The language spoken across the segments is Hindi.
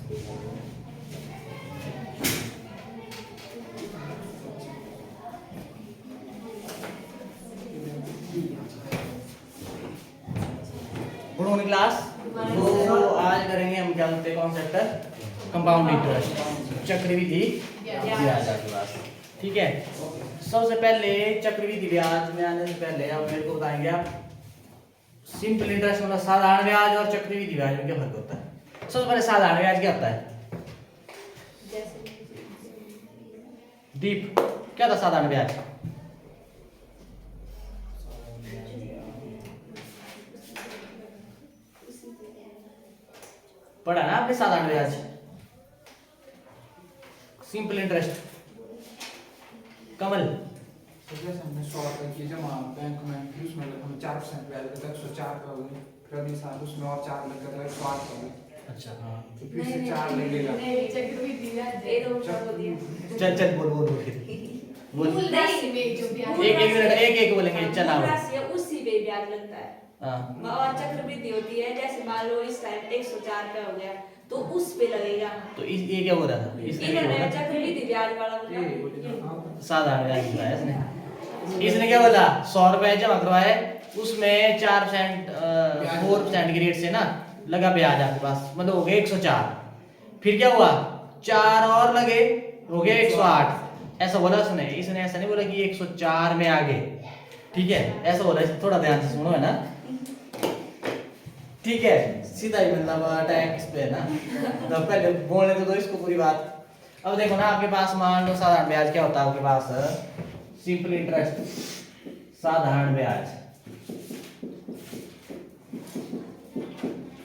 Good morning class. तो आज करेंगे हम क्या बोलते हैं कॉन्सेप्ट कंपाउंड इंटरेस्ट, चक्रवृद्धि ब्याज आपके पास। ठीक है, सबसे पहले चक्रवृद्धि ब्याज में आने से पहले आप मेरे को बताएंगे आप सिंपल इंटरेस्ट मतलब साधारण ब्याज और चक्रवृद्धि ब्याज में क्या फर्क होता है। सबसे पहले साधारण ब्याज क्या होता है? दीप क्या था साधारण ब्याज? पढ़ा ना आपने साधारण ब्याज, सिंपल इंटरेस्ट। कमल जैसे हमने 100 रुपए की जमा बैंक में फिर उसमें हम 4% ब्याज देते 104 का हो गया, फिर अगले साल उसमें और 4 लग गया तो 108 का हो गया। अच्छा हाँ, तो फिर से 4 लगेगा। चल चल बोल बोल बोल बोल एक बोलेंगे। चल आओ। उसी पे ब्याज लगता है। हाँ और चक्रवृद्धि होती है, जैसे मान लो इस टाइम 104 पे हो गया तो उस पे लगेगा। तो ये क्या हो रहा था? इन्होंने चक्रवृद्धि ब्याज वाला ये बोला साधारण ब्याज बताया इसने। इसने क्या बोला? 100 रुपए जमा करवाए, उसमें 4% 4% की रेट से ना लगा ब्याज आपके पास, मतलब हो गया 104। फिर क्या हुआ? 4 और लगे, हो गया 108। ऐसा बोला उसने। इसने ऐसा नहीं बोला कि 104 में आ गए। ठीक है, ऐसा बोला। थोड़ा ध्यान से सुनो है ना। ठीक है, सीधा ही मतलब टैग इस पे है ना। तो पहले बोलने तो दो इसको पूरी बात। अब देखो ना, आपके पास मान लो साधारण ब्याज क्या होता है आपके पास? सिंपल इंटरेस्ट, साधारण ब्याज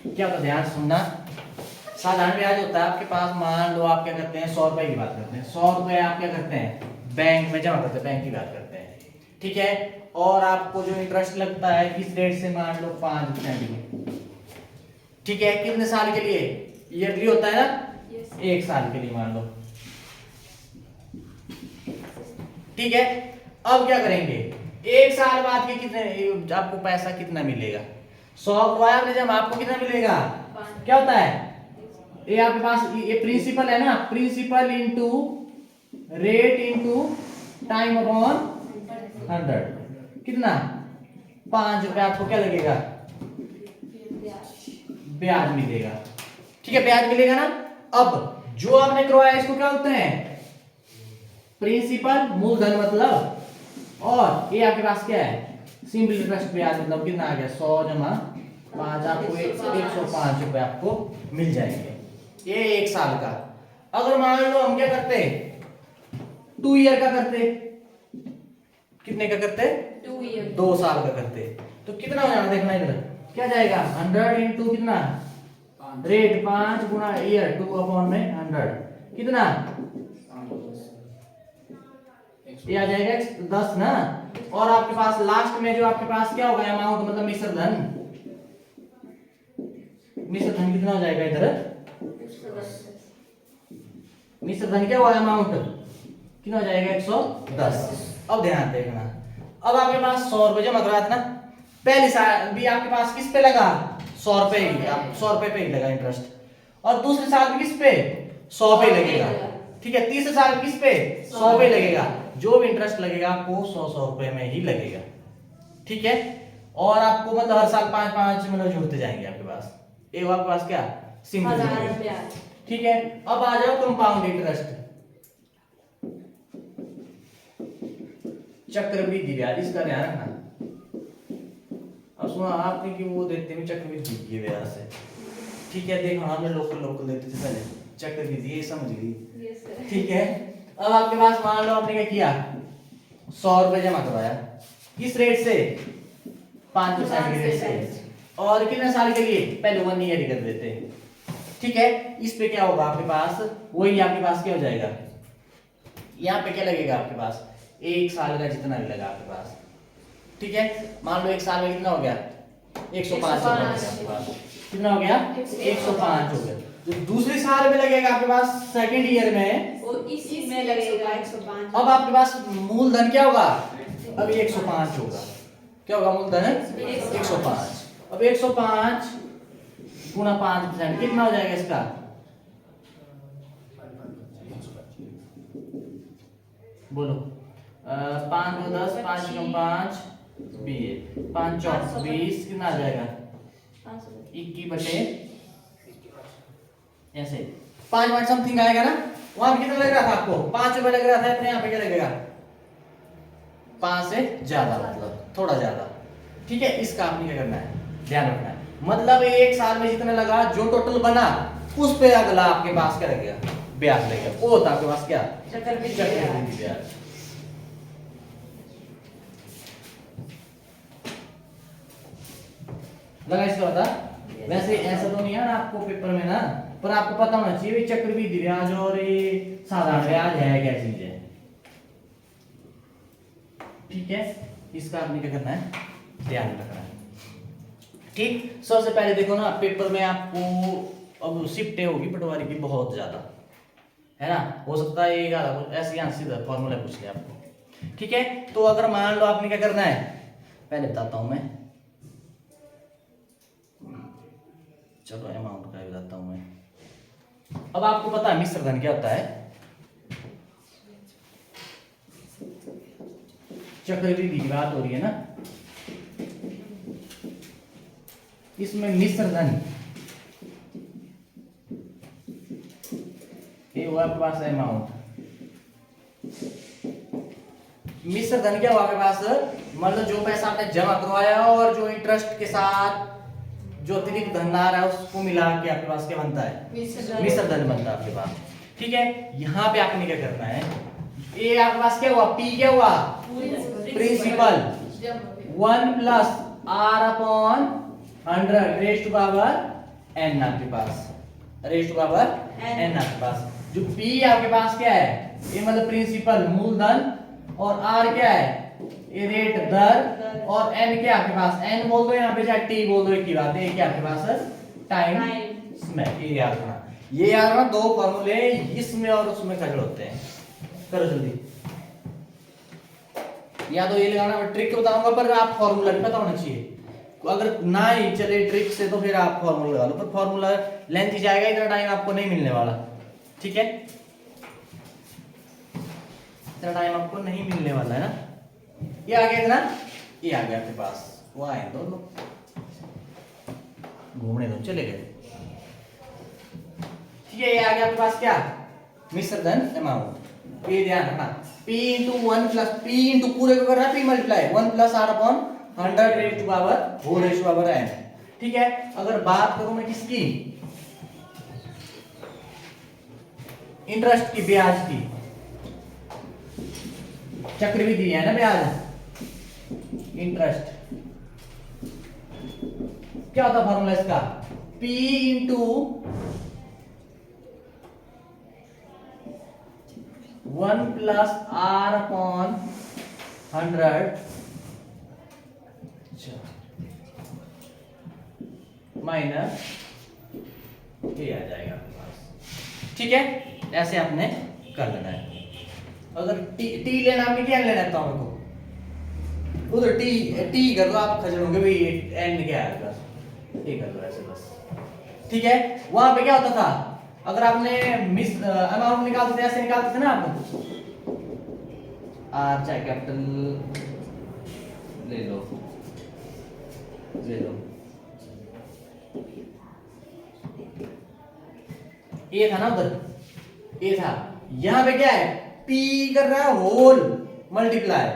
क्या होता है? ध्यान से सुनना। साधारण ब्याज होता है आपके पास, मान लो आप क्या करते हैं, 100 रुपए की बात करते हैं। 100 रुपए आप क्या करते हैं? बैंक में जमा करते हैं, बैंक की बात करते हैं। ठीक है, और आपको जो इंटरेस्ट लगता है किस रेट से? मान लो 5%। ठीक है, कितने साल के लिए? ईयरली होता है ना, एक साल के लिए मान लो। ठीक है, अब क्या करेंगे? एक साल बाद के कितने आपको पैसा कितना मिलेगा? 100 करवाया आपने जब, आपको कितना मिलेगा? क्या होता है ये आपके पास? ये प्रिंसिपल है ना, principal into rate into time upon 100। कितना? 5 रुपए आपको क्या लगेगा? ब्याज मिलेगा। ठीक है, ब्याज मिलेगा ना। अब जो आपने करवाया इसको क्या बोलते हैं? प्रिंसिपल, मूलधन मतलब, और ये आपके पास क्या है? सिंपल इंटरेस्ट ब्याज मतलब कितना आ गया? 100 जमा 5, आपको 105 रुपए आपको मिल जाएंगे। ये एक साल का। अगर मान लो हम क्या करते, 2 ईयर का करते, कितने का करते? 2 ईयर 2 साल का करते, तो कितना हो जाना? देखना इधर क्या जाएगा? 100 इंटू कितना? रेट 5 गुना ईयर 2 अपॉन में 100 कितना? ये आ जाएगा 10 ना। और आपके पास लास्ट में जो आपके पास क्या होगा अमाउंट, मतलब मिश्र धन। मिश्र धन कितना हो जाएगा इधर? मिश्र धन क्या हुआ अमाउंट? कितना हो जाएगा? 110। अब ध्यान देखना, अब आपके पास 100 रुपए जमा करवाया था ना, पहले साल भी आपके पास किस पे लगा? 100 रुपए ही, आप 100 रुपए पे ही लगा इंटरेस्ट। और दूसरे साल भी किस पे? 100 पे लगेगा। ठीक है, तीसरे साल किस पे? 100 पे लगेगा। जो भी इंटरेस्ट लगेगा आपको 100 रुपए में ही लगेगा। ठीक है, और आपको मतलब हर साल 5 मतलब जुड़ते जाएंगे आपके पास। ये आपके पास क्या? Simple interest. ठीक है, अब आ जाओ कंपाउंड इंटरेस्ट, चक्रवृद्धि ब्याज। इसका ध्यान रखना। अब सुनो, आपने कि वो देते हैं चक्रवृद्धि की ब्याज से। ठीक है, देखो हमने लोकल देते थे पहले चक्रवृद्धि, ये समझ गई। ठीक है, अब आपके पास मान लो आपने क्या किया, 100 रुपए जमा करवाया, किस रेट से? 5% के रेट से। और कितने साल के लिए? पहले 1 ईयर ही कर देते हैं। ठीक है, इस पे क्या होगा आपके पास? वही आपके पास क्या हो जाएगा? यहाँ पे क्या लगेगा आपके पास? 1 साल का जितना भी लगा आपके पास। ठीक है, मान लो 1 साल में कितना हो गया? 105 हो गया आपके पास। कितना हो गया? 105 हो गया। जो दूसरे साल में लगेगा आपके पास, सेकंड ईयर में, वो इसी में लगेगा 105। अब आपके पास मूलधन क्या होगा? अब 105 होगा। क्या होगा मूलधन? 105। अब 105 गुना 5% कितना हो जाएगा इसका? बोलो 5 2 10 5 9 5 20 5 4 20 कितना आ जाएगा 21 बटे ऐसे 5 पॉइंट समथिंग आएगा ना। वहां पे कितना लग रहा था आपको 5 रुपए लग रहा था, अपने यहाँ पे क्या लगेगा 5 से ज्यादा, मतलब थोड़ा ज्यादा। ठीक है, इसका आपने क्या करना है, ध्यान रखना है। मतलब एक साल में जितना लगा जो टोटल बना उस पे अगला आपके पास क्या लगेगा, ब्याज लगेगा। वो होता आपके पास क्या, चक्रवृद्धि ब्याज। लगा इसका पता। वैसे ऐसा तो नहीं है ना आपको पेपर में ना, पर आपको पता होना चाहिए चक्रवृद्धि ब्याज और ये साधारण ब्याज है क्या चीज है। ठीक है, इसका आपने क्या करना है, ध्यान रखना है। ठीक, सबसे पहले देखो ना पेपर में आपको अब शिफ्टें होगी पटवारी की बहुत ज्यादा, है ना। हो सकता है ये ऐसे यहाँ सीधा फॉर्मूला पूछ ले आपको। ठीक है, तो अगर मान लो आपने क्या करना है, पहले बताता हूं मैं, चलो अमाउंट का बताता हूं मैं। अब आपको पता है मिश्र धन क्या होता है, चक्रवृद्धि की बात हो रही है ना, इसमें मिश्र धन ये हुआ आपके पास अमाउंट। मिश्र धन क्या हुआ आपके पास, मतलब जो पैसा आपने जमा करवाया और जो इंटरेस्ट के साथ जो अतिरिक्त धन आ रहा है उसको मिला के आपके पास क्या बनता है, मिश्र धन बनता है आपके पास। ठीक है, यहाँ पे आपने क्या करना है, ये आपके पास क्या हुआ, पी क्या हुआ, principal 1 plus r upon 100 raise to power n आपके पास, रेज़ टू पावर n आपके पास। जो p आपके पास क्या है, ये मतलब प्रिंसिपल मूलधन, और r क्या है, ये रेट दर, और n क्या आपके पास, n बोल दो यहाँ पे चाहे t बोल दो, एक ही बात है। ये क्या आपके पास टाइम में, ये याद रखना, ये याद रखना। दो फॉर्मूले इसमें और उसमें खड़े होते हैं। करो जल्दी, या तो ये लगाना, मैं ट्रिक बताऊंगा पर आप फॉर्मूला भी पता होना चाहिए। अगर ना ही चले ट्रिक से तो फिर आप फॉर्मूला लगा लो, पर फॉर्मूला लेंथ ही जाएगा, इतना टाइम आपको नहीं मिलने वाला। ठीक है, इतना टाइम आपको नहीं मिलने वाला है ना। ये आ गया इतना, ये आ गया आपके पास, वो आए दोनों घूमने दो, चले गए। ठीक है, ये आ गया आपके पास क्या, मिश्र धन अमाउंट। ये ध्यान रखना, p into 1 plus p into पूरे को कर रहा है p multiply 1 plus r upon 100 raise to power whole raise to power n। ठीक है, अगर बात करूं मैं किसकी, इंटरेस्ट की, ब्याज की, चक्रवृद्धि है ना ब्याज, इंटरेस्ट क्या होता फॉर्मूला इसका, p into 1 plus r upon 100 minus ये आ जाएगा आपके पास। ठीक है, ऐसे आपने कर लेना है। अगर टी लेना, आपने क्या लेना है तो आपको उधर टी कर लो, आप खजड़ोगे भाई एन क्या है बस, ये कर लो ऐसे बस। ठीक है, वहां पे क्या होता था, अगर आपने मिस अमाउंट निकालते थे, ऐसे निकालते थे ना आप, आर चाहे कैपिटल ले लो, ये था ना उधर, ये था। यहां पे क्या है, p कर रहा है होल मल्टीप्लाई,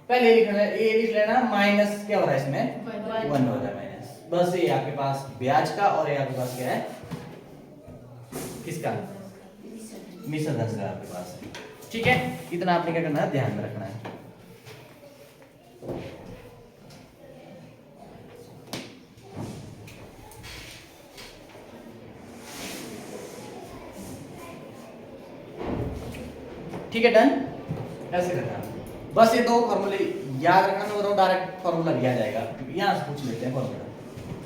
पहले लिखना है, ए लिख लेना, माइनस क्या हो रहा है इसमें 1 हो रहा है माइनस, बस ये आपके पास ब्याज का, और ये आपके पास क्या है, किसका, मिश्र धन का आपके पास। ठीक है, इतना आपने क्या करना है, ध्यान में रखना है। ठीक है, डन, ऐसे करना बस। ये दो फॉर्मूले याद रखना, मैं बताऊं डायरेक्ट फॉर्मूला लिया जाएगा, यहाँ से पूछ लेते हैं फॉर्मूला,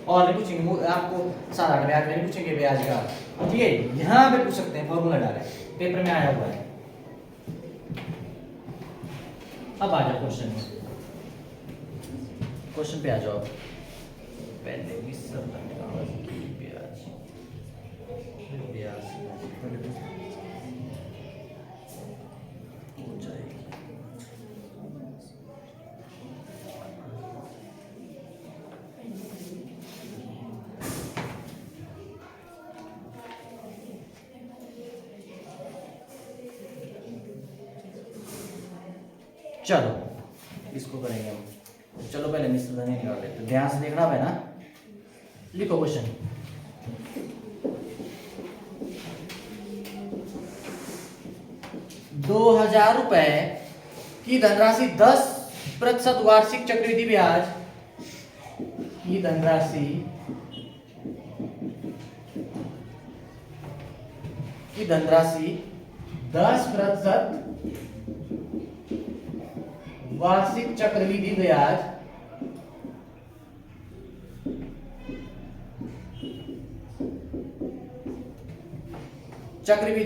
और नहीं पूछेंगे आपको, साधारण ब्याज में नहीं पूछेंगे ब्याज का। ठीक है, यहाँ पे पूछ सकते हैं फॉर्मूला डायरेक्ट, पेपर में आया हुआ है। अब आ जाओ क्वेश्चन पे आ जाओ। पहले मिश्र धन की ब्याज हो जाएगी। चलो इसको करेंगे हम। चलो पहले मिश्र धन निकाल लेते हैं, ध्यान से देखना है ना। लिखो क्वेश्चन। 2000 रुपए की धनराशि 10% वार्षिक चक्रवृद्धि ब्याज की धनराशि 10% वार्षिक चक्रवृद्धि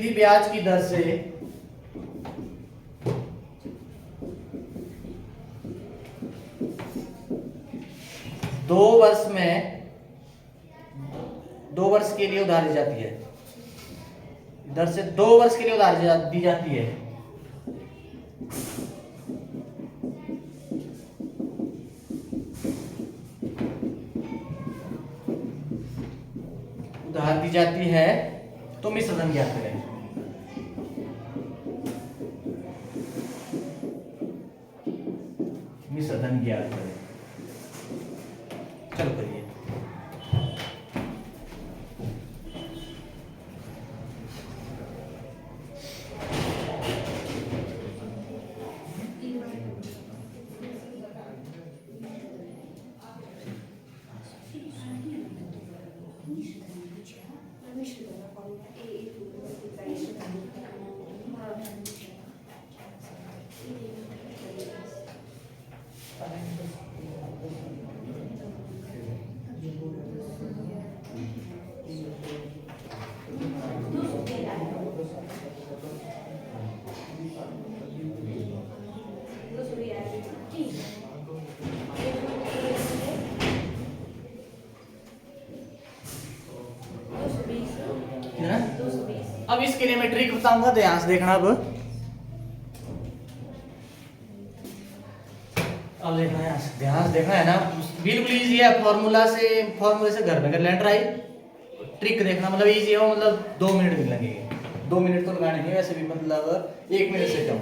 ब्याज की दर से 2 वर्ष के लिए उधार दी जाती है। दर से 2 वर्ष के लिए उधार दी जाती है। उधार दी जाती है तो मिश्र धन ज्ञात करें। मिश्र धन ज्ञात करें। चलो करिए। अब इसके लिए मैं ट्रिक बताऊंगा, ध्यान से देखना। अब देखना है, ध्यान से देखना है ना, बिल्कुल इजी है। फॉर्मूले से घर में कर लेना ट्राई। ट्रिक देखना, मतलब इजी है, मतलब 2 मिनट भी लगेंगे। 2 मिनट तो लगाने नहीं, वैसे भी मतलब 1 मिनट से कम।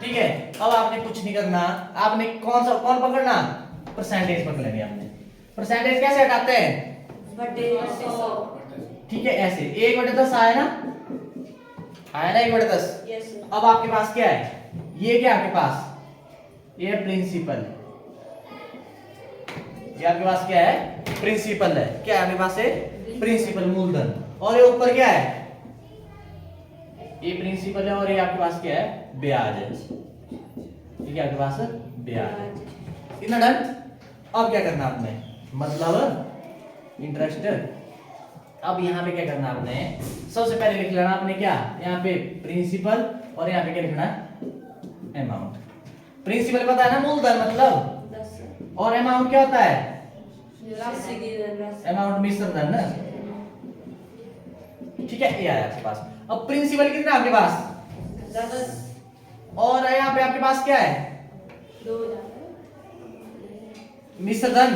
ठीक है, अब आपने कुछ नहीं करना। आपने कौन पकड़ना? परसेंटेज पकड़ लेनी आपने। परसेंटेज कैसे हटाते हैं? ठीक है, ऐसे 1/10 आया ना, 1/10। अब आपके पास क्या है? ये क्या आपके पास? ये प्रिंसिपल। ये आपके पास क्या है? प्रिंसिपल है। क्या है आपके पास? है प्रिंसिपल, मूलधन। और ये ऊपर क्या है? ये प्रिंसिपल है और ये आपके पास क्या है? ब्याज है। ठीक है, आपके पास ब्याज। इतना डन। अब क्या करना आपने? मतलब इंटरेस्ट। अब यहाँ पे क्या करना आपने? सबसे पहले लिख लेना आपने क्या? यहाँ पे प्रिंसिपल और यहाँ पे क्या लिखना? अमाउंट। प्रिंसिपल पता है ना, मूलधन मतलब, और अमाउंट क्या होता है? अमाउंट मिश्र धन ना। ठीक है, ये आया आपके पास। अब प्रिंसिपल कितना आपके पास? 10। और यहाँ पे आपके पास क्या है? 2000। मिश्र धन।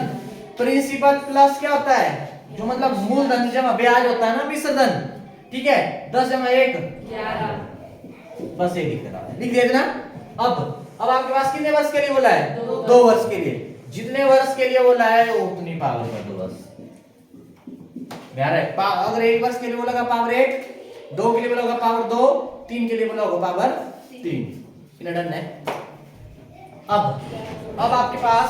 प्रिंसिपल प्लस क्या होता है? जो मतलब मूलधन जमा ब्याज होता है ना, मिश्र धन। ठीक है, 10 जमा 1 11। बस ये लिख देना। अब आपके पास कितने वर्ष के लिए बोला है? 2 वर्ष के लिए। जितने वर्ष के लिए बोला है उतनी पावर कर दो बस। ध्यान है, अगर 1 वर्ष के लिए बोला पावर 1, 2 के लिए बोला पावर 2, 3 के लिए बोला पावर 3। इतना डन है। अब आपके पास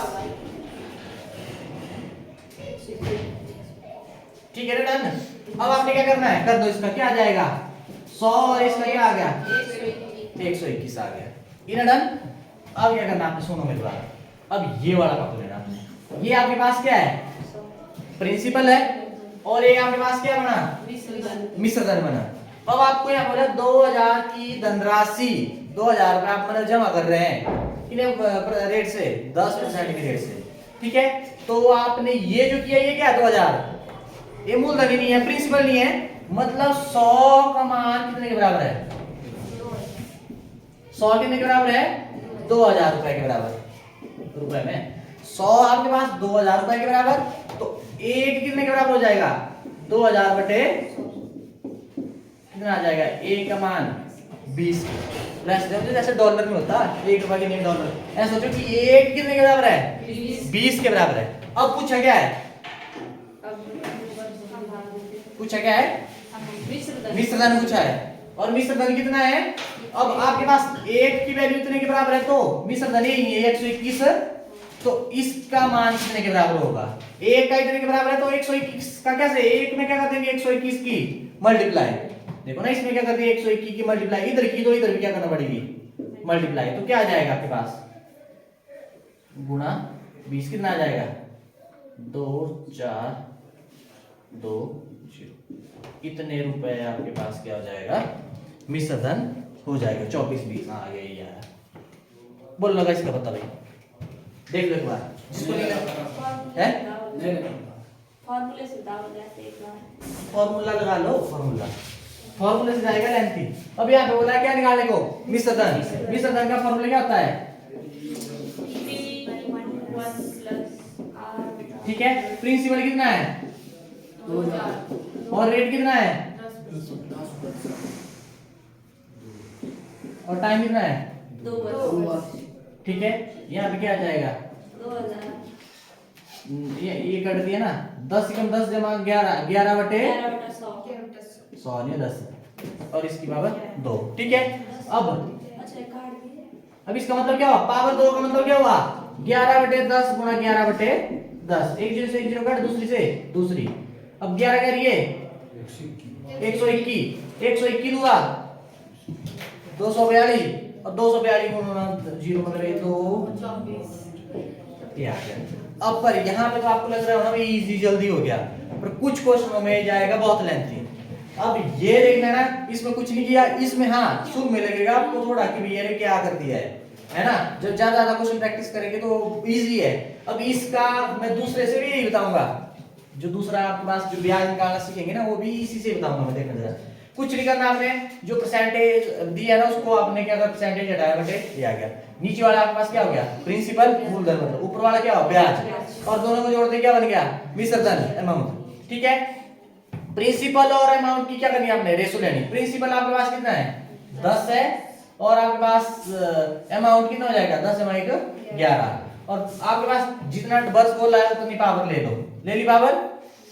ठीक है ना, डन। अब आपने क्या करना है? कर दो, इसका क्या आ जाएगा? 100 और इसका क्या आ गया? 121 आ गया। इतना डन। अब क्या करना आपने? सुनो मेरी बात। अब ये वाला पकड़ लेना आपने। ये आपके पास क्या है? प्रिंसिपल है और ये आपके पास क्या बना? मिश्र धन बना। अब आपको यहाँ बोला 2000 की धनराशि, 2000 रुपए आप मतलब जमा कर रहे हैं रेट से 10% के रेट से। ठीक है, तो आपने ये जो किया, ये क्या है? 2000। ये मूलधन ही नहीं है, प्रिंसिपल नहीं है, मतलब 100 का मान कितने के बराबर है? 100 कितने के बराबर है? 2000 रुपए के बराबर। रुपए में 100 आपके पास 2000 रुपए के बराबर, तो 1 कितने के बराबर हो जाएगा? 2000 बटे कितना आ जाएगा? 1 का मान 20 की प्लस जैसे डॉलर में होता है 1 रुपया की नहीं डॉलर, ऐसा सोचो कि 1 कितने के बराबर है 20 के बराबर है। अब पूछा क्या है, पूछा क्या है, मिश्र धन पूछा है, और मिश्र धन कितना है। अब आपके पास 1 की वैल्यू इतने के बराबर है तो मिश्र धन यही है 121, तो इसका मान कितने के बराबर होगा, 1 का इतने के बराबर है तो 121 का कैसे, 1 में क्या कर देंगे 121 की मल्टीप्लाई, देखो ना इसमें क्या कर दिया 121 की मल्टीप्लाई, इधर की तो इधर भी क्या करना पड़ेगी मल्टीप्लाई, तो क्या आ जाएगा आपके पास गुणा 20 कितना आ जाएगा 2 4 2 0, इतने रुपए आपके पास क्या हो जाएगा मिश्र धन हो जाएगा 24 20। हाँ आ गया ये आया, बोल लगा इसका पता भाई, देख लो एक बार जिसको नहीं लगा है फॉर्मूले से बताओ जैसे एक बार फॉर्मूला लगा लो, फॉर्मूले से जाएगा लेंथी। अब यहाँ पे बोला है क्या निकालने को मिश्र धन, मिश्र धन का फॉर्मूला क्या होता है, ठीक है, प्रिंसिपल कितना है 2000 और रेट कितना है और टाइम कितना है 2 ठीक है, यहाँ पे क्या आ जाएगा 2000 ये कट दिया ना 10 कम 10 जमा 11 11 बटे 100 नहीं 10 और इसकी पावर 2, ठीक है। अब इसका मतलब क्या हुआ, पावर 2 का मतलब क्या हुआ 11 बटे 10 गुणा 11 बटे 10, एक जीरो से एक जीरो कट दूसरी से दूसरी, अब 11 क्या रही है 121 हुआ 242 और 242 गुणा 0 मतलब 2 ये आ गया। अब पर यहाँ पे तो आपको लग रहा है ना भाई इजी जल्दी हो गया, पर कुछ क्वेश्चनों में जाएगा बहुत लेंथी। अब ये देखना ना इसमें कुछ नहीं किया, इसमें हाँ शुरू में लगेगा आपको थोड़ा कि भैया ने क्या कर दिया है ना, जब ज्यादा क्वेश्चन प्रैक्टिस करेंगे तो इजी है। अब इसका मैं दूसरे से भी यही बताऊंगा, जो दूसरा आपके पास जो ब्याज निकालना सीखेंगे ना वो भी इसी से बताऊंगा मैं, देखना जरा कुछ नहीं करना आपने, जो परसेंटेज दिया ना उसको आपने क्या कर परसेंटेज हटाया बटे ये आ गया, नीचे वाला आपके पास क्या हो गया प्रिंसिपल मूलधन मतलब, ऊपर वाला क्या हो ब्याज, और दोनों को जोड़ दे क्या बन गया मिश्र धन अमाउंट, ठीक है। प्रिंसिपल और अमाउंट की क्या करनी है आपने रेशो लेनी, प्रिंसिपल आपके पास कितना है 10 है और आपके पास अमाउंट कितना हो जाएगा 10 जमा 1 11, और आपके पास जितना वर्ष बोल रहा है उतनी पावर ले लो, ले ली पावर,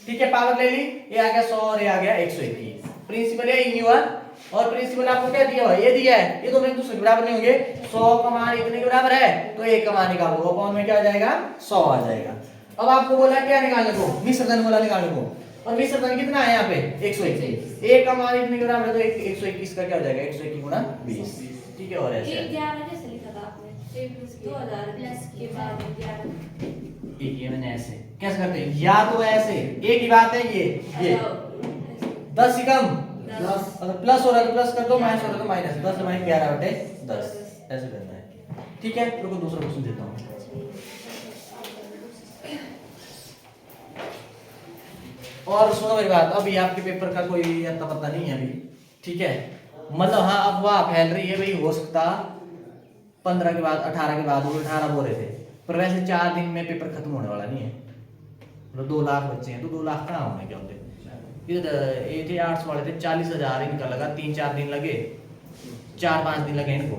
ठीक है पावर ले ली, ये आ गया 100 और ये आ गया 121, प्रिंसिपल ये ही हुआ, और प्रिंसिपल आपको क्या दिया हुआ ये दिया है, ये दोनों एक दूसरे के बराबर नहीं होंगे, 100 का मान इतने के बराबर है तो 1 का मान निकालो, अपॉन में क्या आ जाएगा 100 आ जाएगा। अब आपको बोला क्या निकालने को मिश्र धन बोला निकालने को, और मिश्र धन कितना है यहाँ पे 121, 1 का मान इतने के बराबर है तो 121 का क्या हो जाएगा 121 गुणा 20, ठीक है। और ऐसे 11 कैसे लिखा था आपने 2000 प्लस के बाद 11 एक ये मैंने ऐसे कैसे करते हैं, या तो ऐसे एक ही बात है ये 10 से कम 10, अगर प्लस हो रहा है तो प्लस कर दो, माइनस हो रहा है तो माइनस, 10 माइनस 11 बटे 10 ऐसे करना है, ठीक है। रुको दूसरा क्वेश्चन देता हूँ। और सुनो मेरी बात, अभी आपके पेपर का कोई अता पता नहीं है अभी, ठीक है, मतलब हाँ अफवाह फैल रही है भाई हो सकता 15 के बाद 18 के बाद, वो 18 बोल रहे थे, पर वैसे 4 दिन में पेपर खत्म होने वाला नहीं है, मतलब 2 लाख बच्चे हैं तो 2 लाख कहाँ होने क्या होते, इधर ये थे आर्ट्स वाले थे 40,000 इनका लगा, 3-4 दिन लगे, 4-5 दिन लगे इनको,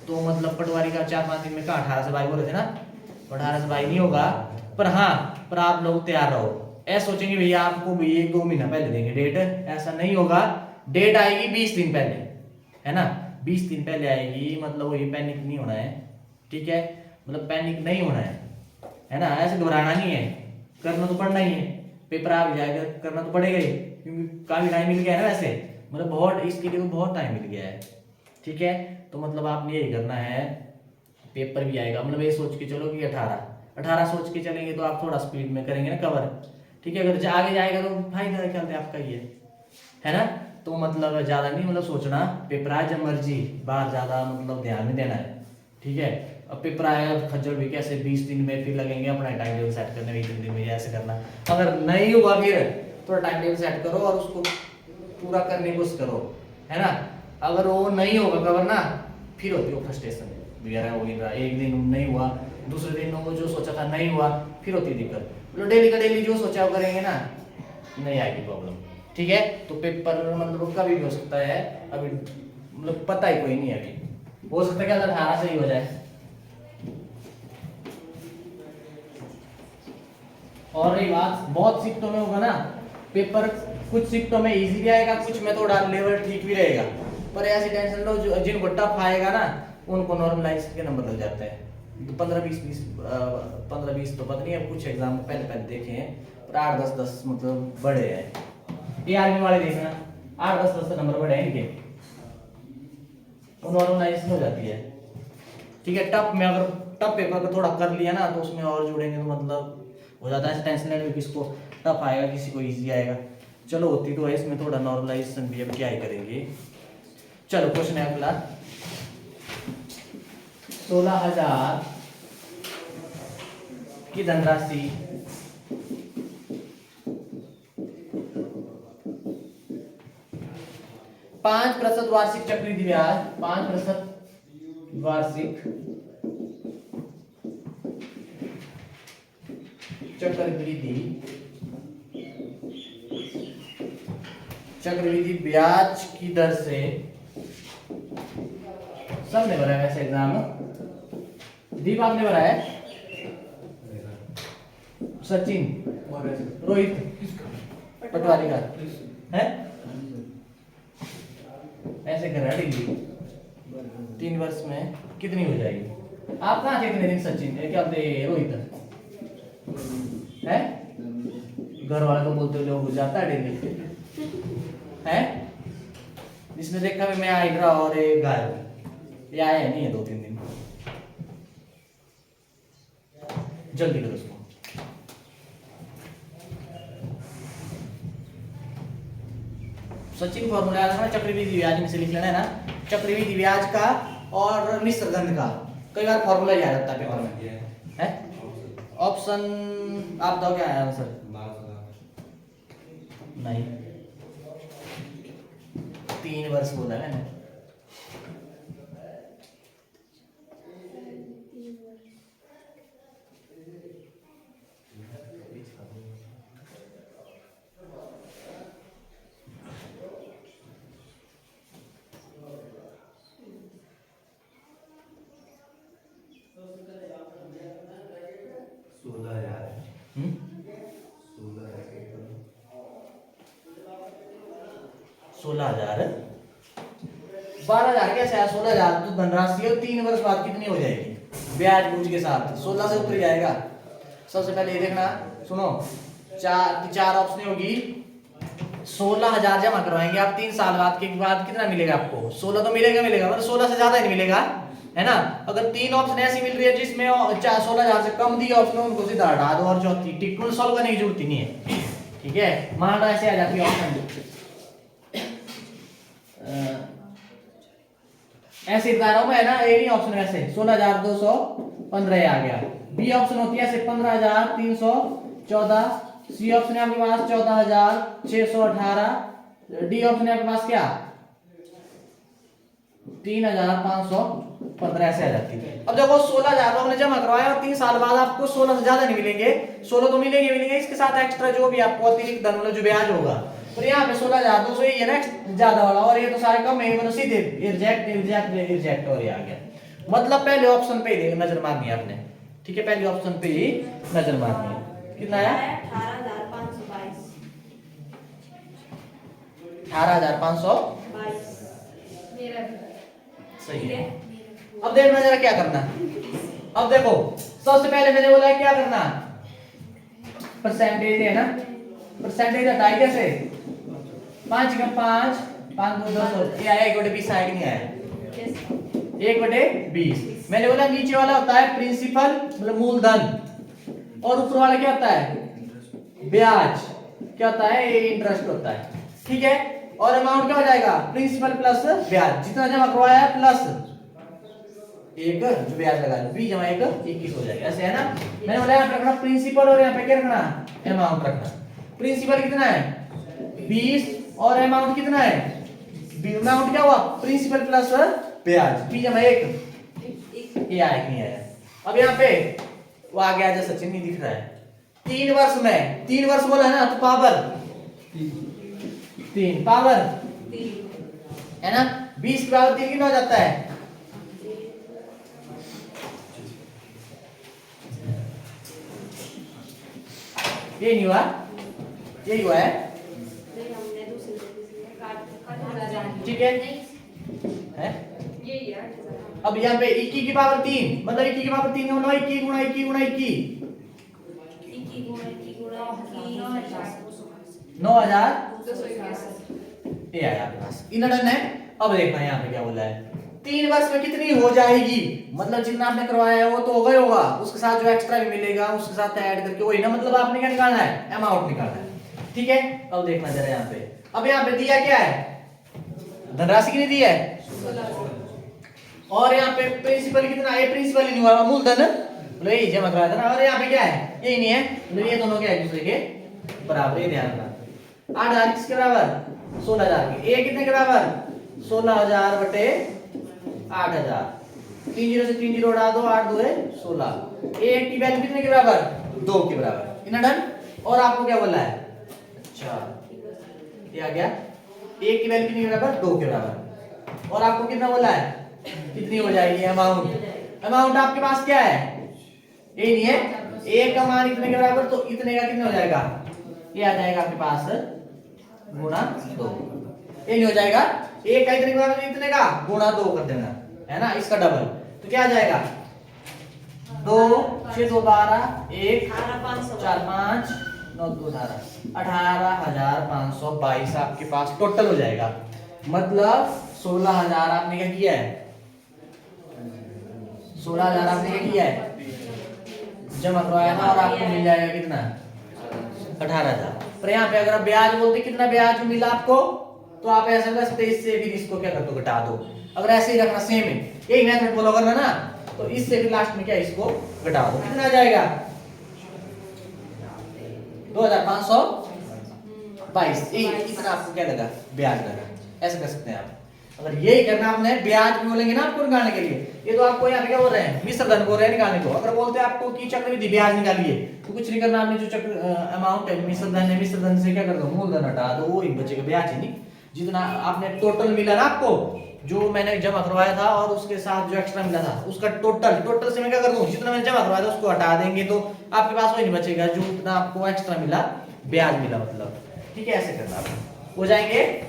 तो मतलब पटवारी का 4-5 दिन में कहा 18 से 22 बोल रहे थे ना, 18 से 22 नहीं होगा, पर हाँ पर आप लोग तैयार रहो, ऐसा सोचेंगे भैया आपको भी 1-2 महीना पहले देंगे डेट, ऐसा नहीं होगा, डेट आएगी 20 दिन पहले, है ना 20 दिन पहले आएगी, मतलब वही पैनिक नहीं होना है, ठीक है, मतलब पैनिक नहीं होना है ना, ऐसे घबराना नहीं है, करना तो पड़ना ही है, पेपर आ भी जाएगा करना तो पड़ेगा ही, क्योंकि काफी टाइम मिल गया है ना वैसे, मतलब बहुत इसके लिए बहुत टाइम मिल गया है, ठीक है। तो मतलब आपने यही करना है, पेपर भी आएगा, मतलब ये सोच के चलो कि 18 सोच के चलेंगे तो आप थोड़ा स्पीड में करेंगे ना कवर, ठीक है, अगर आगे जाएगा तो फायदा क्या है आपका ये है ना, तो मतलब ज्यादा नहीं मतलब सोचना, पेपर आए जब मर्जी बाहर ज्यादा मतलब ध्यान नहीं देना है, ठीक है। अब पेपर आएगा खज्जल भी कैसे 20 दिन में फिर लगेंगे अपना टाइम टेबल सेट करने, 20 दिन में ऐसे करना, अगर नहीं हुआ फिर थोड़ा टाइम टेबल सेट करो और उसको पूरा करने की कोशिश करो, है ना। अगर वो नहीं होगा कवर ना फिर होती है फ्रस्ट्रेशन वगैरह हो गया, एक दिन नहीं हुआ दूसरे दिन वो जो सोचा था नहीं हुआ फिर होती दिक्कत, मतलब डेली का डेली जो सोचा करेंगे ना नहीं आएगी प्रॉब्लम, ठीक है। तो पेपर मतलब कभी भी हो सकता है, अभी मतलब पता ही कोई नहीं है अभी, हो सकता है क्या 18 से ही हो जाए। और रही बात, बहुत शिफ्टों में होगा ना पेपर, कुछ शिफ्टों में इजी भी आएगा, कुछ में थोड़ा लेवल ठीक भी रहेगा, पर ऐसी टेंशन लो जो जिनको टफ आएगा ना उनको नॉर्मलाइज के नंबर लग जाते हैं। 15-20 तो पता नहीं, अब कुछ एग्जाम पहले पहले देखे हैं, पर 8-10 मतलब बड़े हैं। ये आर्मी वाले देखना 8-10 नंबर बड़े हैं इनके, नॉर्मलाइज हो जाती है। ठीक है, टफ में अगर टफ पेपर को थोड़ा कर लिया ना तो उसमें और जुड़ेंगे तो मतलब हो जाता है। टेंशन लेने में किसको टफ आएगा, किसी को इजी आएगा, चलो होती तो है, इसमें थोड़ा नॉर्मलाइजेशन भी अब क्या ही करेंगे। चलो क्वेश्चन है अगला, 16,000 की धनराशि पाँच प्रतिशत वार्षिक चक्रवृद्धि ब्याज, 5% वार्षिक चक्रवृद्धि ब्याज की दर से, सबने भरा है वैसे एग्जाम, दीप आपने भरा है, सचिन, रोहित, पटवारी का है, ऐसे कर रहा है डिग्री 3 वर्ष में कितनी हो जाएगी? आप कहाँ थे इतने दिन सचिन, क्या बोलते रोहित है? घर वाले तो बोलते लोग हो जाता है डेली है, जिसने देखा भी मैं हाइड्रा और एक गायब, ये आया नहीं है 2-3 दिन, जल्दी करो उसको। सचिन फॉर्मूला याद रखना, चक्रवृद्धि ब्याज में से लिख लेना है ना, चक्रवृद्धि ब्याज का और मिश्र धन का, कई बार फॉर्मूला याद रहता है पेपर में है। ऑप्शन आप बताओ क्या है आंसर? नहीं, 3 वर्ष बोला मैंने। हम्म? 16,000 12,000 कैसे आया? 16,000 तो धनराशि और 3 वर्ष बाद कितनी हो जाएगी ब्याज बूझ के साथ? 16 से ऊपर जाएगा। सबसे पहले ये देखना, सुनो, चार ऑप्शन होगी। 16,000 जमा करवाएंगे आप 3 साल बाद के बाद, कितना मिलेगा आपको? 16 तो मिलेगा मतलब 16 से ज्यादा नहीं मिलेगा, है ना। अगर 3 ऑप्शन ऐसी मिल रही है जिसमें 16,000 से कम दी ऑप्शन, उनको सीधा हटा दो और चौथी टिक सॉल्व करने की जरूरत ही नहीं है। ठीक है, मान लो ऐसे आ जाती है ऑप्शन, ऐसे बता रहा हूं मैं, है ना। ए नहीं ऑप्शन ऐसे 16,215 आ गया। बी ऑप्शन होती है ऐसे 15,314। सी ऑप्शन है आपके पास 14,618। डी ऑप्शन है आपके पास क्या 3,515 ऐसे आ जाती है। अब देखो 16,000 आपने जमा करवाया और 3 साल बाद आपको 16 से ज्यादा नहीं मिलेंगे, 16 तो मिलेंगे, इसके साथ एक्स्ट्रा जो भी आपको अतिरिक्त धन मतलब जो ब्याज होगा। और यहाँ पे 16,200 ही है ना ज्यादा वाला, और ये तो सारे कम है, मतलब सीधे रिजेक्ट और ये आ गया। मतलब पहले ऑप्शन पे ही नजर मारनी है आपने। ठीक है, पहले ऑप्शन पे ही नजर मारनी है। कितना आया? 18,522। 18,522 मेरा सही है। अब देखना जरा क्या करना। अब देखो सबसे पहले मैंने बोला क्या करना, परसेंटेज है ना, परसेंटेज हटाई कैसे? 5 का 5, 5 2 10, ये आया 1/20 आया कि नहीं आया? 1/20। मैंने बोला नीचे वाला होता है प्रिंसिपल मतलब मूलधन, और ऊपर वाला क्या होता है ब्याज, क्या होता है इंटरेस्ट होता है। ठीक है, और अमाउंट क्या हो जाएगा प्रिंसिपल प्लस ब्याज, जितना जमा करवाया है प्लस एक जो ब्याज लगा लो, 20 जमा 1 21 हो जाएगा, ऐसे है ना। मैंने बोला यहाँ पे रखना प्रिंसिपल और यहाँ पे क्या रखना अमाउंट रखना। प्रिंसिपल कितना है 20 और अमाउंट कितना है, अमाउंट क्या हुआ प्रिंसिपल प्लस ब्याज, 20 जमा 1 ये आया कि नहीं आया? अब यहाँ पे वो आ गया जैसा सचिन नहीं दिख रहा है। 3 वर्ष में 3 वर्ष बोला ना तो पावर 3 पावर है ना। 20 की पावर 3 कितना हो जाता है? ये नहीं हुआ, यही हुआ है, नहीं हमने दूसरे काट ठीक है? है यही है। अब यहाँ पे 21 की पावर 3 मतलब 21 की पावर 3 होना 21 गुणा 21 गुणा 21 9,000 ये आया आपके पास। इन डन है। अब देखना यहाँ पे क्या बोला है, 3 वर्ष में कितनी हो जाएगी, मतलब जितना आपने करवाया है वो तो हो गई होगा, उसके साथ जो एक्स्ट्रा भी मिलेगा उसके साथ ऐड करके वही ना, मतलब आपने क्या निकालना है, अमाउंट निकालना है, ठीक है? अब देखना जरा यहाँ पे, अब यहाँ पे दिया क्या है, धनराशि कितनी दी है, और यहाँ पे प्रिंसिपल कितना है, प्रिंसिपल ही नहीं हुआ, मूलधन मतलब ये जमा कराया था ना, और यहाँ पे क्या है, यही नहीं है, मतलब ये दोनों क्या है एक दूसरे के बराबर, ये ध्यान रखना। 8,000 किसके बराबर, 16,000 के, ए कितने के बराबर, 16,000 बटे 8,000, 3 जीरो से 3 जीरो उड़ा दो, 8 2 है 16, ए की वैल्यू कितने के बराबर, 2 के बराबर, इतना डन। और आपको क्या बोला है, अच्छा ये आ गया, ए की वैल्यू कितने के बराबर, 2 के बराबर, और आपको कितना बोला है, कितनी हो जाएगी अमाउंट, अमाउंट आपके पास क्या है, ये नहीं है, ए का मान इतने के बराबर, तो इतने का कितना हो जाएगा, ये आ जाएगा आपके पास गुणा 2, ये नहीं हो जाएगा, ए का इतने के बराबर इतने का गुणा 2 कर देना है ना, इसका डबल, तो क्या आ जाएगा, 2 6 2 12 1 4 5 9 2 18 18,522 आपके पास टोटल हो जाएगा, मतलब 16,000 आपने क्या किया है, 16,000 आपने क्या किया है, जमा करवाया ना, और आपको मिल जाएगा कितना, 18,000। पर यहाँ पे अगर आप ब्याज बोलते कितना ब्याज मिला आपको, तो आप ऐसा कर सकते, इससे भी इसको क्या कर दो, घटा दो, अगर ऐसे ही रखना सेम है, यही मेथड फॉलो करना ना, तो इससे भी लास्ट में क्या इसको घटा दो, कितना आ जाएगा, 2,522, इतना आपको क्या लगा, ब्याज लगा, ऐसे कर सकते हैं आप। अगर यही करना आपने, ब्याज भी बोलेंगे ना आपको निकालने के लिए, ये तो आपको यहाँ पे क्या बोल रहे हैं, मिश्र धन बोल रहे हैं निकालने को, अगर बोलते हैं आपको कि चक्रवृद्धि ब्याज निकालिए, तो कुछ नहीं करना, आपने जो चक्र अमाउंट है मिश्र धन है, मिश्र धन से क्या कर दो, मूलधन हटा दो, वो ही बचेगा, ब्याज ही नहीं, जितना आपने टोटल मिला ना आपको, जो मैंने जमा करवाया था और उसके साथ जो एक्स्ट्रा मिला था, उसका टोटल से मैं क्या कर दूं, जितना मैंने जमा करवाया था उसको हटा देंगे, तो आपके पास वही नहीं बचेगा, जो उतना आपको एक्स्ट्रा मिला, ब्याज मिला मतलब, ठीक है? ऐसे करना आप हो जाएंगे,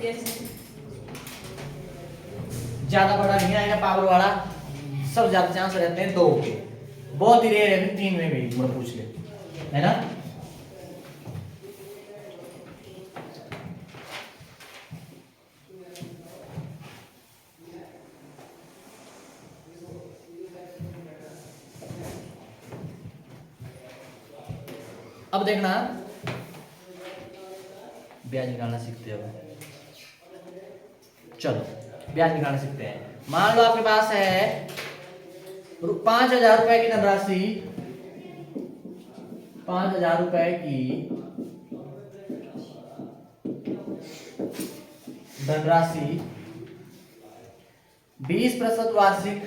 ज्यादा बड़ा नहीं आएगा पावर वाला, सब ज्यादा चांस रहते हैं 2 के, बहुत ही रेयर है 3 में भी मतलब पूछ ले, है ना? अब देखना, ब्याज निकालना सीखते हो, चलो ब्याज निकालना सीखते हैं। मान लो आपके पास है 5,000 रुपए की धनराशि, 5,000 रुपए की धनराशि 20% वार्षिक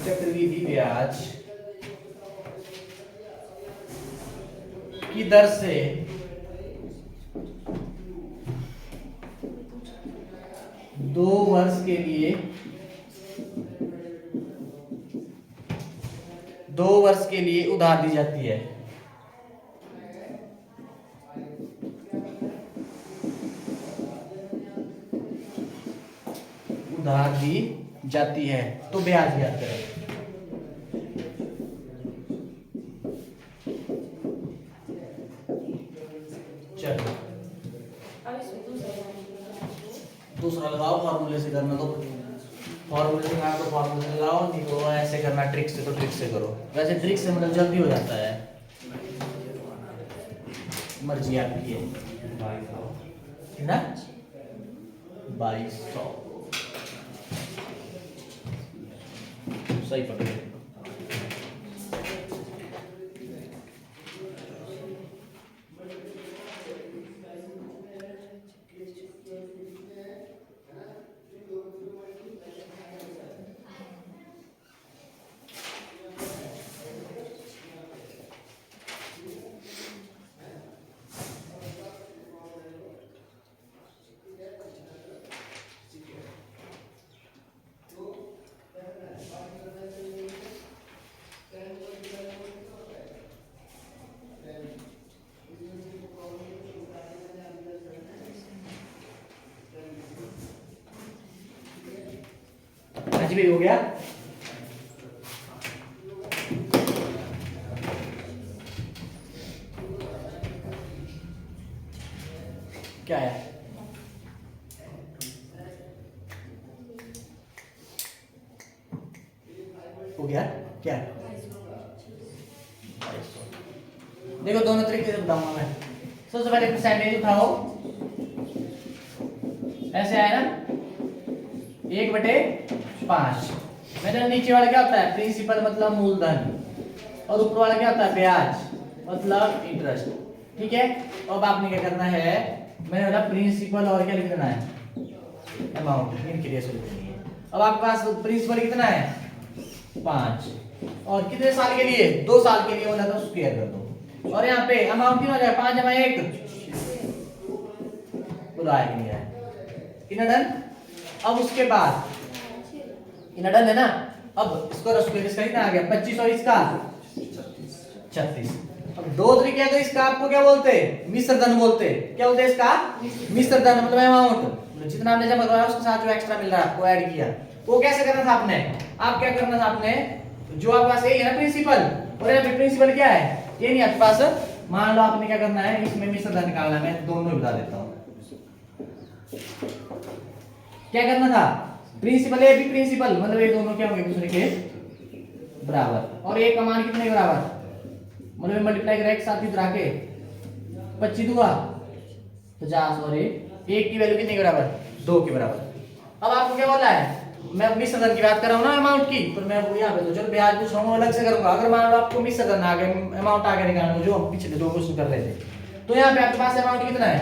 चक्रवृद्धि ब्याज की दर से 2 वर्ष के लिए 2 वर्ष के लिए उधार दी जाती है, उधार दी जाती है, तो ब्याज ज्ञात करें। चलो दूसरा लगाओ, फॉर्मूले से करना, तो फॉर्मूले से करना तो फॉर्मूले से लगाओ, नहीं तो ऐसे करना ट्रिक से, तो ट्रिक से करो, वैसे ट्रिक से मतलब जल्दी हो जाता है, मर्जी आपकी है ना, 2200 सही पकड़े। जी भाई हो गया। क्या है हो गया क्या है? देखो दोनों तरीके से बताऊंगा मैं। सबसे पहले परसेंटेज उठाओ, ऐसे आया ना 1/5। मेरे नीचे वाला क्या होता है प्रिंसिपल मतलब मूलधन, और ऊपर वाला क्या होता है ब्याज मतलब इंटरेस्ट। ठीक है, अब आपने क्या करना है, मैंने बोला प्रिंसिपल और क्या लिख देना है अमाउंट, इनके लिए लिख देनी है। अब आपके पास प्रिंसिपल कितना है 5, और कितने साल के लिए 2 साल के लिए बोला तो स्क्वायर कर दो, और यहाँ पे अमाउंट कितना हो जाएगा 5 जमा 1 बोलो आया कि नहीं आया, कितना डन। अब उसके बाद कितना डन है ना, अब इसको स्क्वायर इसका कितना आ गया 25 और इसका 36। अब दो तरीके हैं तो इसका आपको क्या बोलते हैं मिश्र धन बोलते हैं। क्या बोलते हैं इसका मिश्र धन मतलब अमाउंट जितना आपने जमा करवाया उसके साथ जो एक्स्ट्रा मिल रहा है आपको ऐड किया। वो कैसे करना था आपने, आप क्या करना था आपने, जो आपके पास है ना प्रिंसिपल, और यहाँ पे प्रिंसिपल क्या है ये नहीं आपके पास, मान लो आपने क्या करना है इसमें मिश्र धन निकालना है, मैं दोनों बता देता हूँ। क्या करना था प्रिंसिपल ए भी प्रिंसिपल मतलब ये दोनों क्या होंगे दूसरे के बराबर, और एक का मान कितने के बराबर मतलब मल्टीप्लाई करें एक साथ इधर आके 25 दूंगा 50 और एक की वैल्यू कितने के बराबर 2 के बराबर। अब आपको क्या बोला है, मैं मिश्र धन की बात कर रहा हूँ ना अमाउंट की, पर मैं वो यहाँ पे तो चलो ब्याज पूछ रहा हूँ अलग से करूंगा। अगर मान लो आपको मिश्र धन आ गया अमाउंट आ गया निकालना जो हम पिछले 2 क्वेश्चन कर रहे थे, तो यहाँ पे आपके पास अमाउंट कितना है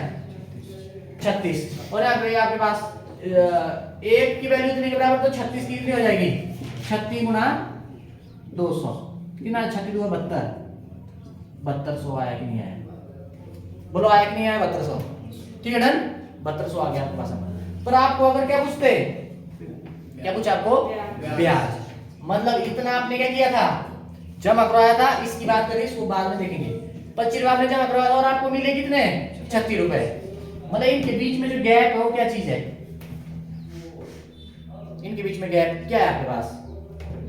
36, और यहाँ पे आपके पास एक की वैल्यू कितने के बराबर तो 36 की कितनी हो जाएगी 36 गुना 200 कितना 36 दूगा 7200 आया कि नहीं आया, बोलो आया कि नहीं आया 7200। ठीक है डन 7200 आ गया आपके पास। पर आपको अगर क्या पूछते, क्या पूछा आपको ब्याज, मतलब इतना आपने क्या किया था जमा करवाया था, इसकी बात करें इसको बाद में देखेंगे। 25 रुपए आपने जमा करवाया और आपको मिले कितने 36 रुपए, मतलब इनके बीच में जो गैप है वो क्या चीज है, इनके बीच में गैप क्या है आपके पास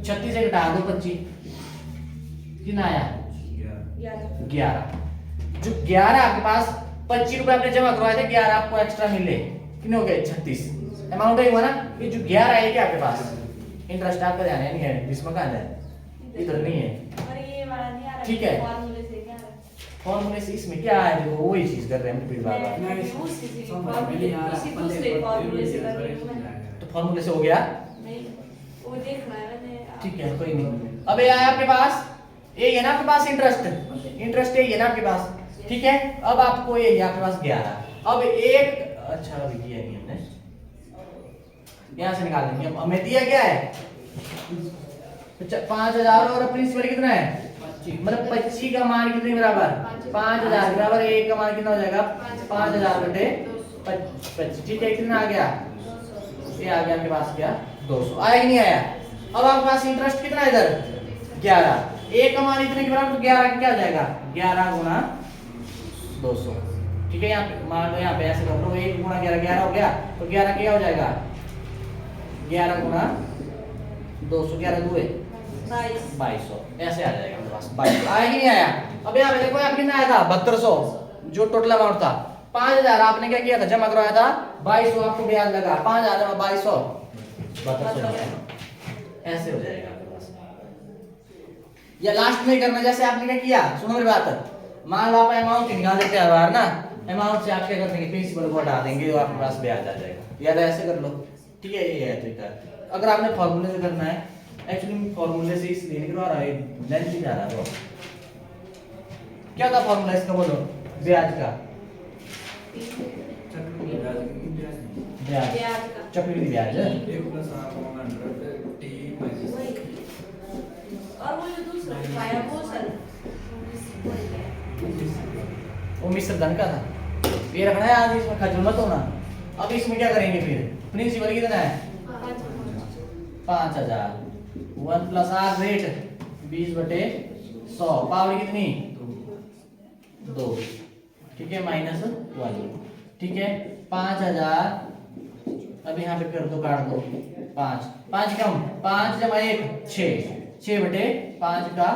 36 से घटा दो 25 कितना आया 11। जो 11 आपके पास 25 रुपए आपने जमा करवाए थे 11 आपको एक्स्ट्रा मिले कितने हो गए 36 अमाउंट है हुआ ना। ये जो 11 है क्या आपके पास इंटरेस्ट आपका ध्यान है नहीं है इसमें कहां है इधर नहीं है, और ये वाला नहीं आ रहा ठीक है फॉर्मूले से क्या आ रहा है, फॉर्मूले से इसमें क्या है देखो वही चीज कर रहे हैं हम फिर बार बार। मैं उसी से दूसरे फॉर्मूले से कर रही हूं मैं। तो फॉर्मूले से हो गया नहीं वो देखना है मैंने, ठीक है कोई नहीं। अब ये आया आपके पास ये है ना आपके पास इंटरेस्ट ये है ना आपके पास, ठीक है। अब आपको ये आपके पास 11 अब एक अच्छा अभी किया नहीं हमने, यहां से निकाल देंगे। अब हमें दिया क्या है 5000 और प्रिंसिपल कितना है मतलब 25 का मान कितने बराबर 5000 बराबर एक का मान कितना हो जाएगा 5000 बटे 25 ठीक है कितना आ गया ये आ गया आपके पास क्या 200 आया कि नहीं आया। अब आपके पास इंटरेस्ट कितना है इधर 11 एक का मान इतने के बराबर तो 11 क्या हो जाएगा 11 गुना 200 ठीक है। यहाँ पे मान लो यहाँ पे ऐसे कर लो 1 गुना 11 11 हो गया तो 11 क्या हो जाएगा 11 गुना 200 11 दुए 2200 ऐसे आ जाएगा मेरे पास 2200 आया कि नहीं आया। अब यहाँ पे देखो यहाँ कितना आया था 7200 जो टोटल अमाउंट था 5000 आपने क्या किया था जमा करवाया था 2200 आपको ब्याज लगा 5000 जमा 2200 ऐसे हो जाएगा आपके पास। या लास्ट में करना जैसे आपने क्या किया सुनो मेरी बात, मान लो आप अमाउंट निकाल देते हैं बार ना अमाउंट से आप क्या कर देंगे प्रिंसिपल को हटा देंगे तो आपके पास ब्याज आ जाएगा या तो ऐसे कर लो ठीक है ये है तरीका। अगर आपने फॉर्मूले से करना है एक्चुअली फॉर्मूले से इसलिए नहीं करवा रहा है लेंथ ही जा रहा है क्या था फॉर्मूला इसका बोलो ब्याज का ब्याज चक्रवृद्धि ब्याज और वो जो दूसरा पाया वो सर वो मिश्र धन का था ये रखना है आज इसमें खर्च मत होना। अब इसमें क्या करेंगे फिर प्रिंसिपल कितना है 5000 1 प्लस आर रेट 20/100 पावर कितनी 2 ठीक है -1 ठीक है 5000 अब यहाँ पे कर दो, काट दो 5, 5 कम 5 जमा 1 6, 6/5 का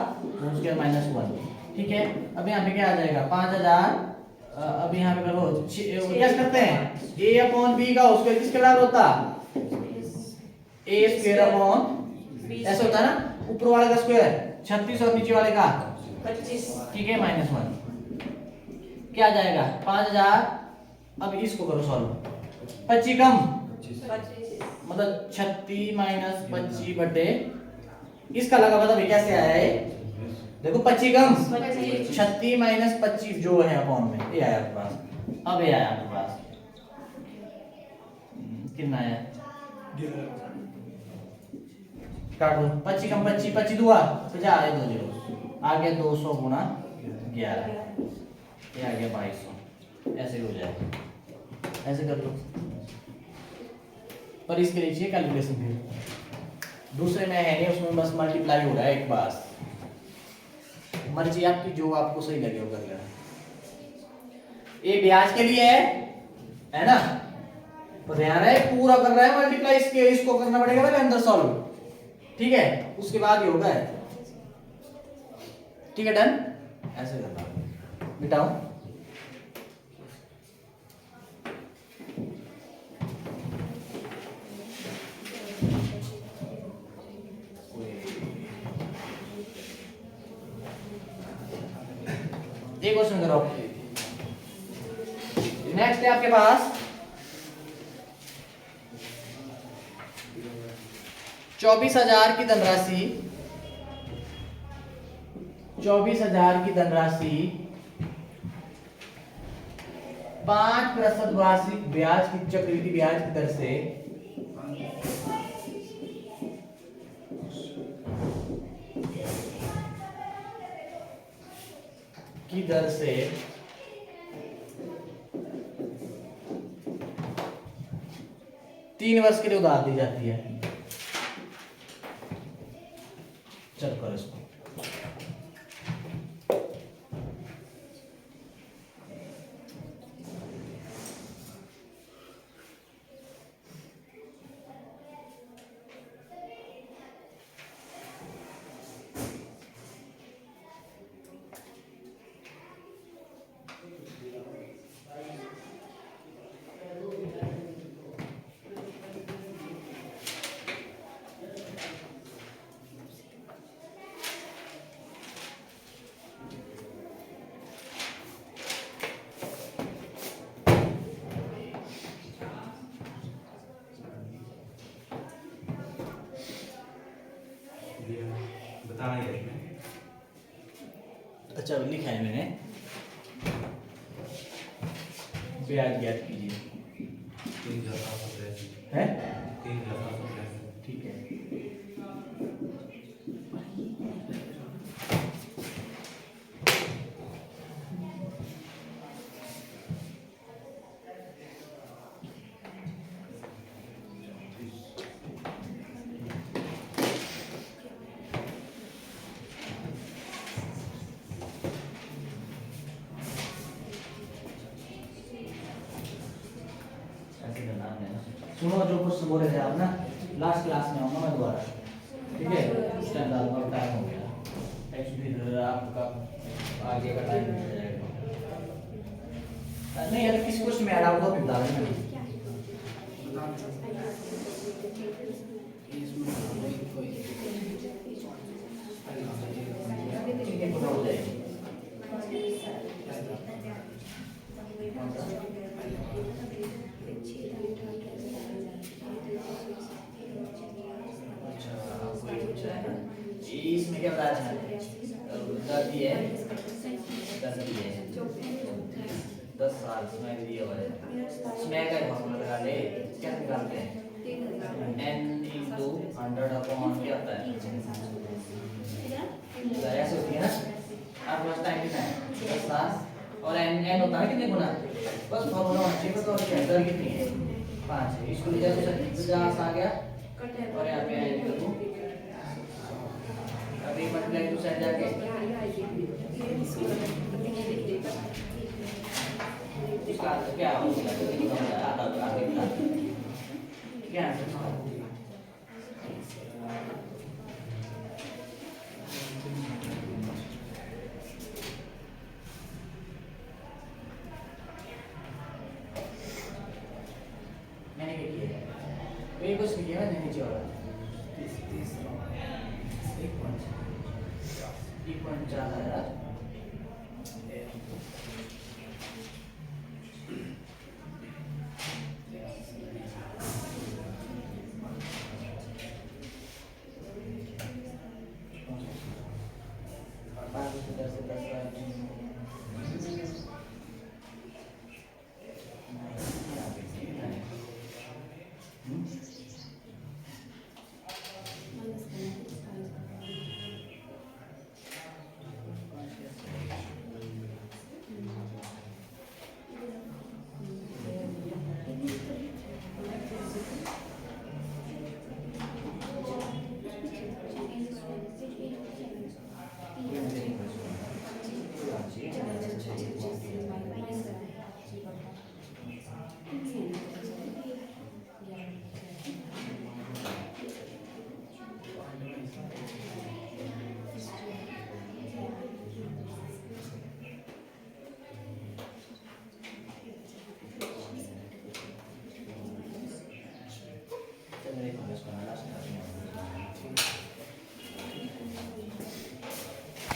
उसके -1, ठीक है। अब यहाँ पे क्या आ जाएगा 5000, अब यहाँ पे करो क्या करते हैं a/b का स्क्वायर किसके बराबर होता a² ऐसा होता है ना, ऊपर वाले का स्क्वायर 36 और नीचे वाले का 25, ठीक है -1, क्या आ जाएगा 5000। अब इसको करो सॉल्व, 25 कम 25, मतलब 36 - 25 बटे इसका लगा पता भी कैसे आया है, देखो 25 कम 25, 36 - 25 जो है अपॉन में ये आया आपके पास। अब ये आया आपके पास कितना आया, काट दो 25 कम 25, 25 दुआ 50 आए 2 जीरो आ गया 200 गुणा 11, ये आ गया 2200, ऐसे हो जाए, ऐसे कर लो। पर इसके लिए चाहिए कैलकुलेशन फिर दूसरे में है नहीं, उसमें बस मल्टीप्लाई हो रहा है एक बार, मर्जी आपकी जो आपको सही लगे वो कर लेना। ये ब्याज के लिए है ना, तो ध्यान है पूरा कर रहा है मल्टीप्लाई, इसके इसको करना पड़ेगा पहले अंदर सॉल्व, ठीक है, उसके बाद ये होगा, ठीक है डन, ऐसे करना मिटाओ। एक क्वेश्चन करो, नेक्स्ट है आपके पास 24,000 की धनराशि, 24,000 की धनराशि 5% वार्षिक ब्याज की चक्रवृद्धि ब्याज की दर से तीन वर्ष के लिए उधार दी जाती है। चल करो इसको, अच्छा लिखा है मैंने, ब्याज ज्ञात कीजिए, है ठीक है। सुनो जो क्वेश्चन बोले थे आप ना, लास्ट क्लास में आऊंगा मैं दोबारा, ठीक है, उस टाइम बहुत टाइम हो गया, एक्चुअली आपका आगे का टाइम मिल जाएगा। नहीं यार किस क्वेश्चन में ऐड आउट हो बता रहे हैं ठीक है, पता हो जाएगी। इसमें क्या ब्याज है, 10 दिए 10 साल इसमें दिए हुए हैं, इसमें का फॉर्मूला लगा ले, क्या निकालते हैं n × 100 अपॉन क्या होता है, ऐसे होती है ना, आपके पास टाइम कितना है 10 साल और n होता है कितने गुना, बस फॉर्मूला होना चाहिए, बस और क्या दर कितनी है 5 है, इसको ले जाओ 50 आ गया और यहाँ पे आएंगे तो अभी मल्टीप्लाई टू साइड जाके इसका क्या होगा आधा आगे ये कुछ नहीं किया मैंने नीचे वाला तीसरा 1.4 है यार चल मेरे को बस बनाना